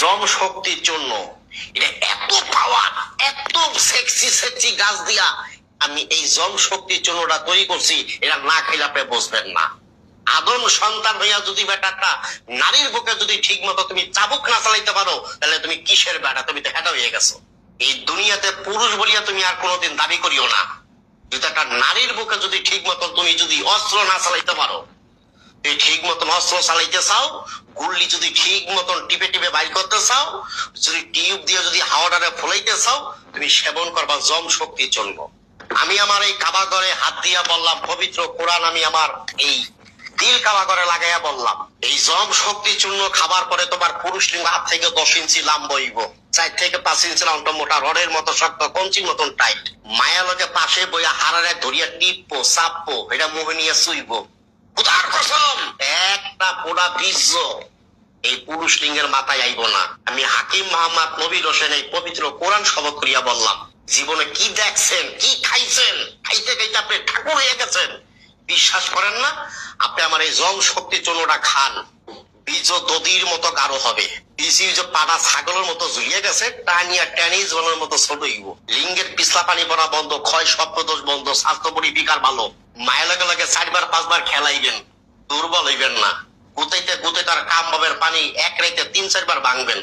জম শক্তির জন্য এটা এত পাওয়ার, এত সেক্সি সেক্সি গাছ দিয়া আমি এই জম শক্তির জন্য ওটা তৈরি করছি, এটা না খেলে আপনি বুঝবেন না। আদম সন্তান হইয়া যদি বেটাটা নারীর বুকে যদি ঠিক মতো তুমি চাবুক না চালাইতে পারো, তাহলে তুমি কিসের বেটা? তুমি তো হেঁটা হয়ে গেছো। এই দুনিয়াতে পুরুষ বলিয়া তুমি আর কোনোদিন দাবি করিও না। যদি একটা নারীর বুকে যদি ঠিক মতন তুমি যদি অস্ত্র না চালাইতে পারো, তুমি ঠিক মতন অস্ত্র চালাইতে চাও, গুল্লি যদি ঠিক মতন টিপে টিপে বাইর করতে চাও, যদি টিউব দিয়ে যদি হাওয়াটারে ফলাইতে চাও, তুমি সেবন করবা জম শক্তির জন্য। আমি আমার এই কাবা ঘরে হাত দিয়া বললাম, পবিত্র কোরআন আমি আমার এই দিল কাবা ঘরে লাগাইয়া বললাম, এই জম শক্তির জন্য খাবার পরে তোমার পুরুষ লিঙ্গ 8 থেকে 10 ইঞ্চি লম্বা হইব, 4 থেকে 5 ইঞ্চি লম্বা মোটা রডের মতো শক্ত, কঞ্চির মতন টাইট। মায়া লোকে পাশে বইয়া হারারে ধরিয়া টিপবো, চাপবো, এটা মুখে নিয়ে শুইবো। খোদার কসম একটা পোড়া বীজ এই পুরুষ লিঙ্গের মাথায় আইব না। আমি হাকিম মোহাম্মদ নবীর হোসেন এই পবিত্র কোরআন শপথ করিয়া বললাম, জীবনে কি দেখছেন, কি খাইছেন, খাইতে খাইতে আপনি ঠাকুর হয়ে গেছেন। বিশ্বাস করেন না? আপনি আমার এই জম শক্তির জন্য ওটা খান, বীজ দদির মতো গাঢ় হবে, বীজ পাড়া ছাগলের মতো ঝুলিয়ে গেছে, টানিয়া টেনিস বলের মতো ছোট হইব। লিঙ্গের পিছলা পানি পড়া বন্ধ, ক্ষয় স্বপ্নদোষ বন্ধ, স্বাস্থ্য পরি বিকার ভালো। মায়ের লগে লগে 4বার 5বার খেলাইবেন, দুর্বল হইবেন না। গুতাইতে গুতাইতে আর কাম বাবের পানি 1 রাইতে 3-4 বার ভাঙবেন।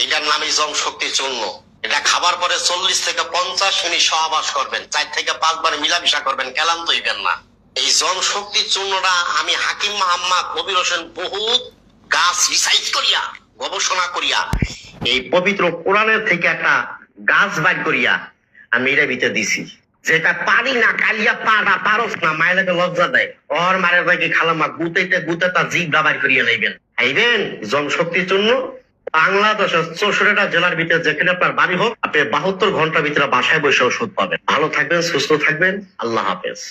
এটার নামই জম শক্তির চূর্ণ। এটা খাবার পরে 40 থেকে 50 মিনিট সহবাস করবেন, 4 থেকে 5 বার মিলামিশা করবেন, ক্লান্ত হইবেন না। এই জম শক্তির চূর্ণটা আমি হাকিম মোহাম্মদ নবীর হোসেন বহুত গাছ রিসার্চ করিয়া, গবেষণা করিয়া, এই পবিত্র কোরআনের থেকে একটা গাছ বাইর করিয়া আমি এটা ভিতরে দিছি। যেটা পারি না, কালিয়া পাড়া পারস না, মায়ের লজ্জা দেয়। ওর মারের ভাইকে খালামা গুতাইতে গুতাইতে জিভ বাইর করিয়া নেবেন। আইবেন জম শক্তির জন্য বাংলাদেশের 64টা জেলার ভিতরে যেখানে আপনার বাড়ি হোক, আপনি 72 ঘন্টার ভিতরে বাসায় বসে ওষুধ পাবেন। ভালো থাকবেন, সুস্থ থাকবেন। আল্লাহ হাফেজ।